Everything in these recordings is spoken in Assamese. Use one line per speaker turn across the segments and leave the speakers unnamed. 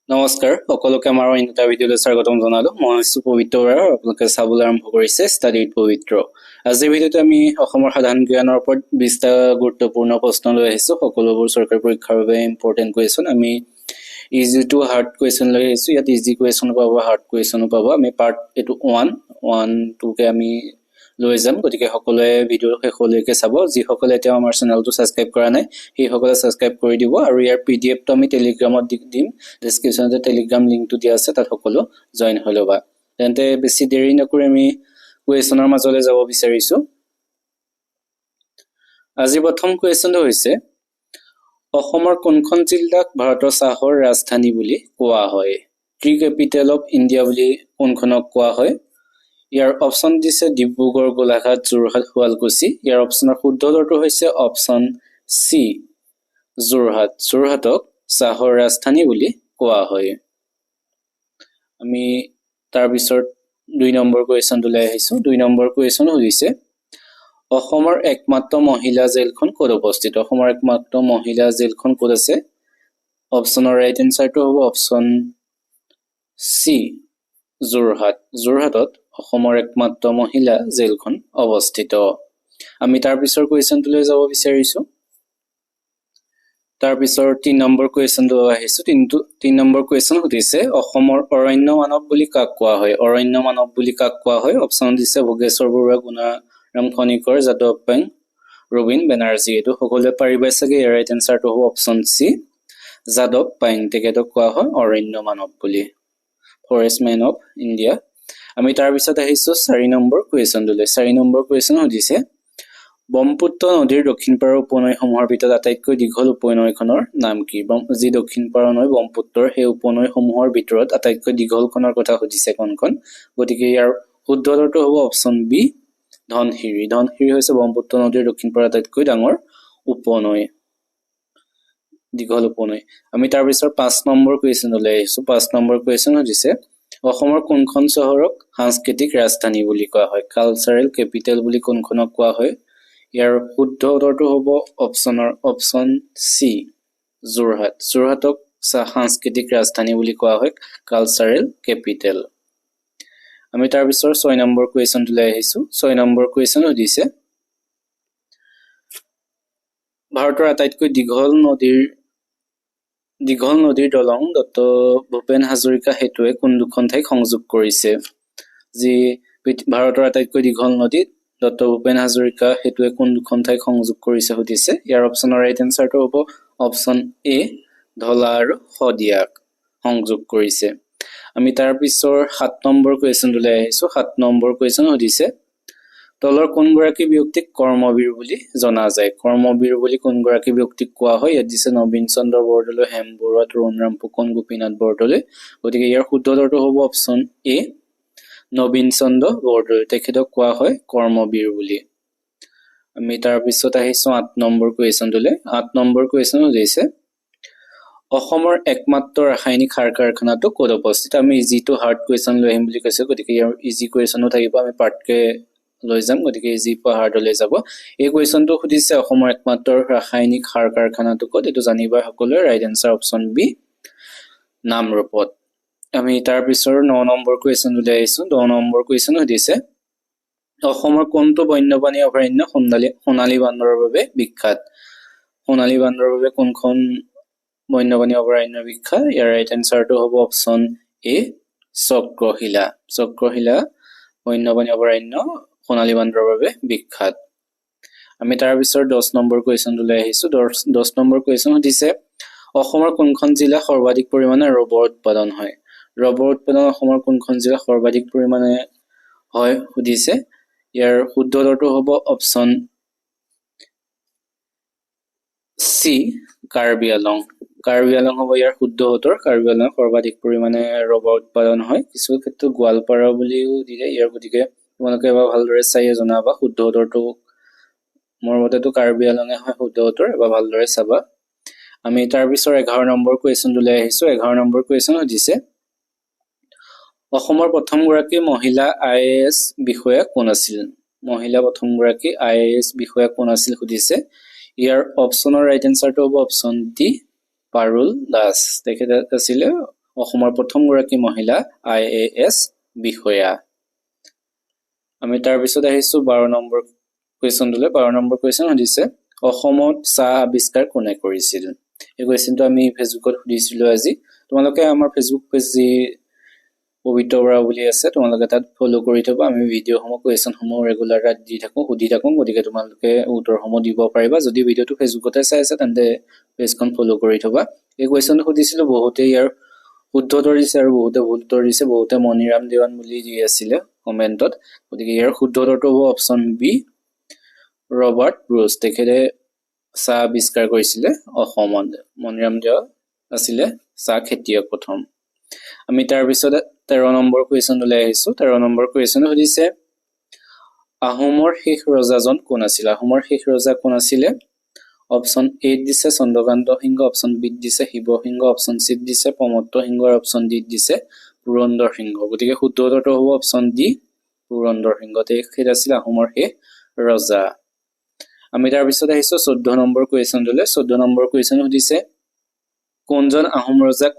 নমস্কাৰ সকলোকে আমাৰ অন্য এটা ভিডিঅ'লৈ স্বাগতম জনালো। মই হৈছোঁ পবিত্ৰ বৰা আৰু আপোনালোকে চাবলৈ আৰম্ভ কৰিছে ষ্টাডি উইথ পবিত্ৰ। আজিৰ ভিডিঅ'টো আমি অসমৰ সাধাৰণ জ্ঞানৰ ওপৰত 20টা গুৰুত্বপূৰ্ণ প্ৰশ্ন লৈ আহিছোঁ। সকলোবোৰ চৰকাৰী পৰীক্ষাৰ বাবে ইম্পৰ্টেণ্ট কুৱেশ্যন। আমি ইজি টু হাৰ্ড কুৱেশ্যন লৈ আহিছোঁ। ইয়াত ইজি কুৱেশ্যনো পাব, হাৰ্ড কুৱেশ্যনো পাব। আমি পাৰ্ট এইটো 1-2কে আমি লৈ যাম। গতিকে সকলোৱে ভিডিঅ'ৰ শেষলৈকে চাব। যিসকলে এতিয়া আমাৰ চেনেলটো ছাবস্ক্ৰাইব কৰা নাই সেইসকলে ছাবস্ক্ৰাইব কৰি দিব আৰু ইয়াৰ PDF-টো আমি টেলিগ্ৰামত দিম। ডেছক্ৰিপশ্যনতে টেলিগ্ৰাম লিংকটো দিয়া আছে, তাত সকলো জইন হৈ ল'বা। তেন্তে বেছি দেৰি নকৰি আমি কুৱেশ্যনৰ মাজলৈ যাব বিচাৰিছোঁ। আজি প্ৰথম কুৱেশ্যনটো হৈছে অসমৰ কোনখন জিলাক ভাৰতৰ চাহৰ ৰাজধানী বুলি কোৱা হয়? ট্ৰি কেপিটেল অফ ইণ্ডিয়া বুলি কোনখনক কোৱা হয়? ইয়াৰ অপশ্যন দিছে ডিব্ৰুগড়, গোলাঘাট, যোৰহাট, শুৱালকুছি। ইয়াৰ অপশ্যনৰ শুদ্ধ উত্তৰটো হৈছে অপশ্যন চি, যোৰহাট। যোৰহাটক চাহৰ ৰাজধানী বুলি কোৱা হয়। আমি তাৰপিছত 2 নম্বৰ কুৱেশ্যনটোলৈ আহিছোঁ। 2 নম্বৰ কুৱেশ্যন সুধিছে অসমৰ একমাত্ৰ মহিলা জেলখন ক'ত অৱস্থিত? অসমৰ একমাত্ৰ মহিলা জেলখন ক'ত আছে? অপশ্যনৰ ৰাইট এনচাৰটো হ'ব অপশ্যন চি, যোৰহাট। যোৰহাটত অসমৰ একমাত্ৰ মহিলা জেলখন অৱস্থিত। আমি তাৰপিছৰ কুৱেশ্যনটোলৈ যাব বিচাৰিছোঁ। তাৰপিছৰ 3 নম্বৰ কুৱেশ্যনটো আহিছোঁ। 3 নম্বৰ কুৱেশ্যন সুধিছে অসমৰ অৰণ্য মানৱ বুলি কাক কোৱা হয়? অৰণ্য মানৱ বুলি কাক কোৱা হয়? অপশ্যন দিছে ভোগেশ্বৰ বৰুৱা, গুণাৰাম খনিকৰ, যাদৱ পায়েং, ৰবীন বেনাৰ্জী। এইটো সকলোৱে পাৰিবই চাগে। ইয়াৰ ৰাইট এনচাৰটো হ'ব অপশ্যন চি, যাদৱ পায়েং। তেখেতক কোৱা হয় অৰণ্য মানৱ বুলি, ফৰেষ্ট মেন অফ ইণ্ডিয়া। আমি তাৰপিছত আহিছোঁ 4 নম্বৰ কুৱেশ্যনটোলৈ। 4 নম্বৰ কুৱেশ্যন সুধিছে ব্ৰহ্মপুত্ৰ নদীৰ দক্ষিণ পাৰৰ উপনৈসমূহৰ ভিতৰত আটাইতকৈ দীঘল উপনৈখনৰ নাম কি? যি দক্ষিণ পাৰৰ নৈ ব্ৰহ্মপুত্ৰৰ সেই উপনৈসমূহৰ ভিতৰত আটাইতকৈ দীঘলখনৰ কথা সুধিছে কোনখন? গতিকে ইয়াৰ শুদ্ধ উত্তৰটো হ'ব অপশ্যন বি, ধনশিৰি। ধনশিৰি হৈছে ব্ৰহ্মপুত্ৰ নদীৰ দক্ষিণ পাৰৰ আটাইতকৈ ডাঙৰ উপনৈ, দীঘল উপনৈ। আমি তাৰপিছত 5 নম্বৰ কুৱেশ্যনলৈ আহিছোঁ। 5 নম্বৰ কুৱেশ্যন সুধিছে অসমৰ কোনখন চহৰক সাংস্কৃতিক ৰাজধানী বুলি কোৱা হয়? কালচাৰেল কেপিটেল বুলি কোনখনক কোৱা হয়? ইয়াৰ শুদ্ধ উত্তৰটো হ'ব অপশ্যন চি, যোৰহাট। যোৰহাটক সাংস্কৃতিক ৰাজধানী বুলি কোৱা হয়, কালচাৰেল কেপিটেল। আমি তাৰপিছত 6 নম্বৰ কুৱেশ্যনটোলৈ আহিছোঁ। 6 নম্বৰ কুৱেশ্যন সুধিছে ভাৰতৰ আটাইতকৈ দীঘল নদীৰ দলং ডক্টৰ ভূপেন হাজৰিকা সেতুৱে কোন দুখন ঠাইক সংযোগ কৰিছে? যি ভাৰতৰ আটাইতকৈ দীঘল নদী ডক্টৰ ভূপেন হাজৰিকা সেতুৱে কোন দুখন ঠাইক সংযোগ কৰিছে সুধিছে। ইয়াৰ অপশ্যনৰ ৰাইট এনচাৰটো হ'ব অপশ্যন এ, ধলা আৰু শদিয়াক সংযোগ কৰিছে। আমি তাৰপিছৰ 7 নম্বৰ কুৱেশ্যনটোলৈ আহিছোঁ। 7 নম্বৰ কুৱেশ্যন সুধিছে তলৰ কোনগৰাকী ব্যক্তিক কৰ্মবীৰ বুলি জনা যায়? কৰ্মবীৰ বুলি কোনগৰাকী ব্যক্তিক কোৱা হয়? ইয়াত দিছে নবীন চন্দ্ৰ বৰদলৈ, হেম বৰুৱা, তৰুণৰাম ফুকন, গোপীনাথ বৰদলৈ। গতিকে ইয়াৰ শুদ্ধ উত্তৰটো হ'ব অপশ্যন এ, নবীন চন্দ্ৰ বৰদলৈ। তেখেতক কোৱা হয় কৰ্মবীৰ বুলি। আমি তাৰপিছত আহিছোঁ 8 নম্বৰ কুৱেশ্যনটোলৈ। 8 নম্বৰ কুৱেশ্যন সুধিছে অসমৰ একমাত্ৰ ৰাসায়নিক সাৰ কাৰখানাটো ক'ত অৱস্থিত? আমি ইজি টু হাৰ্ড কুৱেশ্যন লৈ আহিম বুলি কৈছোঁ। গতিকে ইয়াৰ ইজি কুৱেশ্যনো থাকিব, আমি পাৰ্টকে লৈ যাম। গতিকে ইজি পৰা হাৰ্ডলৈ যাব। এই কুৱেশ্যনটো সুধিছে অসমৰ একমাত্ৰ ৰাসায়নিক সাৰ কাৰখানাটো ক'ত? এইটো জানিবা সকলোৱে। ৰাইট এনচাৰ অপশ্যন বি, নামৰূপত। আমি তাৰপিছৰ 9 নম্বৰ কুৱেশ্যনটোলৈ আহিছোঁ। 9 নম্বৰ কুৱেশ্যন সুধিছে অসমৰ কোনটো বন্যপ্ৰাণী অভয়াৰণ্য সোণালী বান্দৰৰ বাবে বিখ্যাত? সোণালী বান্দৰৰ বাবে কোনখন বন্যপ্ৰাণী অভয়াৰণ্য বিখ্যাত? ইয়াৰ ৰাইট এনচাৰটো হ'ব অপশ্যন এ, চক্ৰশিলা। চক্ৰশিলা বন্যপ্ৰাণী অভয়াৰণ্য সোণালী বান্দৰৰ বাবে বিখ্যাত। আমি তাৰপিছত 10 নম্বৰ কুৱেশ্যনটোলৈ আহিছোঁ। 10 নম্বৰ কুৱেশ্যন সুধিছে অসমৰ কোনখন জিলা সৰ্বাধিক পৰিমাণে ৰবৰ উৎপাদন হয়? ৰবৰ উৎপাদন অসমৰ কোনখন জিলা সৰ্বাধিক পৰিমাণে হয় সুধিছে। ইয়াৰ শুদ্ধ উত্তৰটো হ'ব অপশ্যন চি, কাৰ্বি আলং। কাৰ্বি আলং হ'ব ইয়াৰ শুদ্ধ উত্তৰ। কাৰ্বি আলং সৰ্বাধিক পৰিমাণে ৰবৰ উৎপাদন হয়। কিছু ক্ষেত্ৰত গোৱালপাৰা বুলিও দিয়ে ইয়াৰ। গতিকে তোমালোকে এবাৰ ভালদৰে চাই জনাবা শুদ্ধ উত্তৰটো। মোৰ মতেতো কাৰ্বি আলঙে হয় শুদ্ধ উত্তৰ, এবাৰ ভালদৰে চাবা। আমি তাৰপিছত 11 নম্বৰ কুৱেশ্যনটোলৈ আহিছোঁ। 11 নম্বৰ কুৱেশ্যন সুধিছে অসমৰ প্ৰথমগৰাকী মহিলা IAS বিষয়া কোন আছিল? মহিলা প্ৰথমগৰাকী IAS বিষয়া কোন আছিল সুধিছে। ইয়াৰ অপশ্যনৰ ৰাইট এনচাৰটো হ'ব অপশ্যন ডি, পাৰুল দাস। তেখেত আছিলে অসমৰ প্ৰথমগৰাকী মহিলা IAS বিষয়া। আমি তাৰ পিছত আহিছো 12 নম্বৰ কুৱেশ্যনটোলৈ। 12 নম্বৰ কুৱেশ্যন সুধিছে অসমত চাহ আৱিষ্কাৰ কোনে কৰিছিল? এই কুৱেশ্যনটো আমি ফেচবুকত সুধিছিলো আজি। তোমালোকে আমাৰ ফেচবুক পেজ যি পবিত্ৰ বৰা বুলি আছে তোমালোকে তাত ফলো কৰি থবা। আমি ভিডিঅ'সমূহ কুৱেশ্যনসমূহ ৰেগুলাৰ তাত দি থাকোঁ, সুধি থাকোঁ, গতিকে তোমালোকে উত্তৰসমূহ দিব পাৰিবা। যদি ভিডিঅ'টো ফেচবুকতে চাই আছে তেন্তে পেজখন ফলো কৰি থবা। এই কুৱেশ্যনটো সুধিছিলো, বহুতে ইয়াৰ শুদ্ধ উত্তৰ দিছে আৰু বহুতে ভুল উত্তৰ দিছে। বহুতে মণিৰাম দেৱান বুলি দি আছিলে কমেণ্টত, গতিকে ইয়াৰ শুদ্ধ উত্তৰটো হ'ব অপশ্যন বি, ৰবাৰ্ট ব্ৰুচ। তেখেতে চাহ আৱিষ্কাৰ কৰিছিলে অসমত। মণিৰাম দেৱান আছিলে চাহ খেতিয়ক প্ৰথম। আমি তাৰ পিছত 13 নম্বৰ কুৱেশ্যনলৈ আহিছো। 13 নম্বৰ কুৱেশ্যন সুধিছে আহোমৰ শেষ ৰজাজন কোন আছিল? আহোমৰ শেষ ৰজা কোন আছিলে? অপশ্যন এ দিছে চন্দ্ৰকান্ত সিংহ, অপশ্যন বি দিছে শিৱসিংহ, অপশ্যন চি দিছে প্ৰমত্ত সিংহ আৰু অপশ্যন ডি দিছে পুৰন্দৰ সিংহ। গতিকে শুদ্ধ উত্তৰটো হ'ব অপশ্যন ডি, পুৰন্দৰ সিংহ। তেখেত আছিল আহোমৰ শেষ ৰজা। আমি তাৰ পিছত আহিছো 14 নম্বৰ কুৱেশ্যনলৈ। 14 নম্বৰ কুৱেশ্যন সুধিছে কোনজন আহোম ৰজাক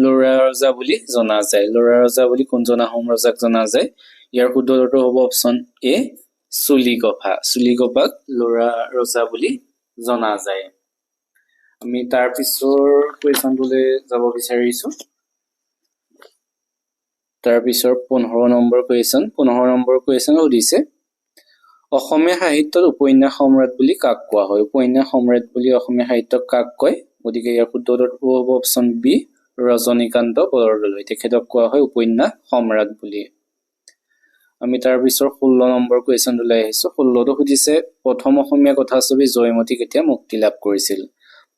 লৰা ৰজা বুলি জনা যায়? লৰা ৰজা বুলি কোনজন আহোম ৰজাক জনা যায়? ইয়াৰ শুদ্ধ উত্তৰটো হ'ব অপশ্যন এ, চুলিগোভা। চুলিগোভাক লৰা ৰজা বুলি জনা যায়। আমি তাৰ পিছৰ কুৱেশ্যনটোলৈ যাব বিচাৰিছো। তাৰ পিছৰ 15 নম্বৰ কুৱেশ্যন। 15 নম্বৰ কুৱেশ্যন সুধিছে অসমীয়া সাহিত্যত উপন্যাস সম্ৰাট বুলি কাক কোৱা হয়? উপন্যাস সম্ৰাট বুলি অসমীয়া সাহিত্যক কাক কয়? গতিকে ইয়াৰ শুদ্ধ উত্তৰটো হ'ব অপশ্যন বি, ৰজনীকান্ত বৰদলৈ। তেখেতক কোৱা হয় উপন্যাস সম্ৰাট বুলি। আমি তাৰ পিছৰ 16 নম্বৰ কুৱেশ্যনটোলৈ আহিছো। 16টো সুধিছে প্ৰথম অসমীয়া কথাছবি জয়মতী কেতিয়া মুক্তি লাভ কৰিছিল?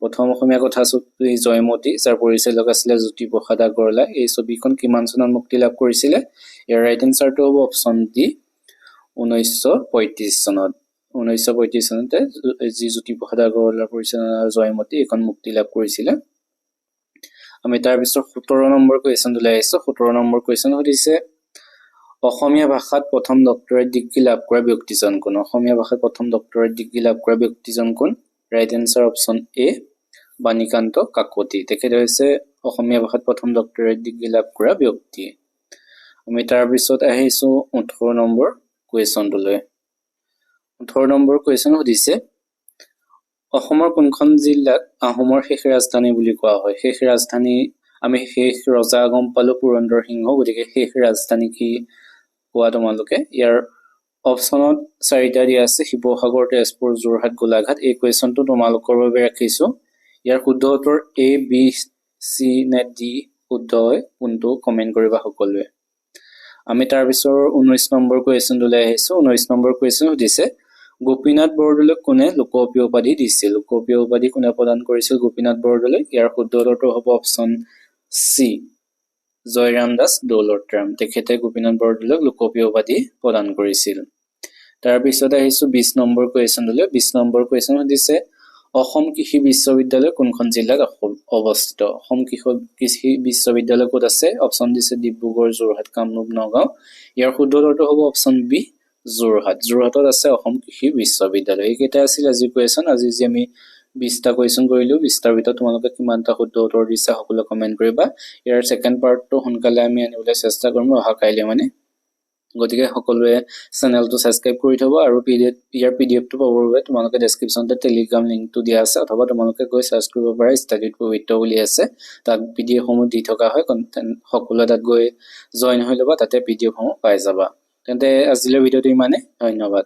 প্ৰথম অসমীয়া কথাছবি জয়মতী, যাৰ পৰিচালক আছিলে জ্যোতিপ্ৰসাদ আগৰৱালা, এই ছবিখন কিমান চনত মুক্তি লাভ কৰিছিলে? ইয়াৰ ৰাইট এনচাৰটো হ'ব অপশ্যন ডি, 1935 চনত। 1935 চনতে যি জ্যোতিপ্ৰসাদ আগৰৱালাৰ পৰিচালনাৰ জয়মতী এইখন মুক্তি লাভ কৰিছিলে। আমি তাৰ পিছত 17 নম্বৰ কুৱেশ্যনটোলৈ আহিছো। 17 নম্বৰ কুৱেশ্যন সুধিছে অসমীয়া ভাষাত প্ৰথম ডক্টৰেট ডিগ্ৰী লাভ কৰা ব্যক্তিজন কোন? অসমীয়া ভাষাত প্ৰথম ডক্টৰেট ডিগ্ৰী লাভ কৰা ব্যক্তিজন কোন? Right answer option A, Banikanta Kakati. তেখেত হৈছে অসমীয়া ভাষাত প্ৰথম ডক্টৰেট ডিগ্ৰী লাভ কৰা ব্যক্তি। আমি তাৰ পিছত আহিছো 18 নম্বৰ কুৱেশ্যনটোলৈ। 18 নম্বৰ কুৱেশ্যন সুধিছে অসমৰ কোনখন জিলাক আহোমৰ শেষ ৰাজধানী বুলি কোৱা হয়? শেষ ৰাজধানী, আমি শেষ ৰজা গম পালো পুৰন্দৰ সিংহ, গতিকে শেষ ৰাজধানী কি কোৱা তোমালোকে? ইয়াৰ অপশ্যনত 4টা দিয়া আছে, শিৱসাগৰ, তেজপুৰ, যোৰহাট, গোলাঘাট। এই কুৱেশ্যনটো তোমালোকৰ বাবে ৰাখিছো। ইয়াৰ শুদ্ধ উত্তৰ এ, বি, চি নে ডি শুদ্ধ হয়, কোনটো কমেণ্ট কৰিবা সকলোৱে। আমি তাৰ পিছৰ 19 নম্বৰ কুৱেশ্যনটোলৈ আহিছো। 19 নম্বৰ কুৱেশ্যন সুধিছে গোপীনাথ বৰদলৈক কোনে লোকপ্ৰিয় উপাধি দিছিল? লোকপ্ৰিয় উপাধি কোনে প্ৰদান কৰিছিল গোপীনাথ বৰদলৈক? ইয়াৰ শুদ্ধ উত্তৰটো হ'ব অপশ্যন চি, জয়ৰাম দাস দৌলতৰাম। তেখেতে গোপীনাথ বৰদলৈক লোকপ্ৰিয় উপাধি প্ৰদান কৰিছিল। তাৰ পিছত আহিছো 20 নম্বৰ কুৱেশ্যনটোলৈ। 20 নম্বৰ কুৱেশ্যন সুধিছে অসম কৃষি বিশ্ববিদ্যালয় কোনখন জিলাত অৱস্থিত? অসম কৃষি বিশ্ববিদ্যালয় ক'ত আছে? অপশ্যন দিছে ডিব্ৰুগড়, যোৰহাট, কামৰূপ, নগাঁও। ইয়াৰ শুদ্ধ উত্তৰটো হ'ব অপশ্যন বি, যোৰহাট। যোৰহাটত আছে অসম কৃষি বিশ্ববিদ্যালয়। এইকেইটা আছিল আজি কুৱেশ্যন। আজি যি আমি 20টা কুৱেশ্যন কৰিলো, 20টাৰ ভিতৰত তোমালোকে কিমানটা শুদ্ধ উত্তৰ দিছা সকলোৱে কমেণ্ট কৰিবা। ইয়াৰ ছেকেণ্ড পাৰ্টটো সোনকালে আমি আনিবলৈ চেষ্টা কৰিম, অহা কাইলৈ মানে। গতিকে সকলোৱে চেনেলটো ছাবস্ক্ৰাইব কৰি থব আৰু ইয়াৰ PDF টো পাবৰ বাবে তোমালোকে ডেছক্ৰিপশ্যনতে টেলিগ্ৰাম লিংকটো দিয়া আছে, অথবা তোমালোকে গৈ চাৰ্চ কৰিব পাৰা ষ্টাডিত পবিত্ৰ বুলি আছে, তাত PDF সমূহ দি থকা হয়। সকলোৱে তাত গৈ জইন হৈ ল'বা, তাতে PDF সমূহ পাই যাবা। তেন্তে আজিলৈ ভিডিঅ'টো ইমানে, ধন্যবাদ।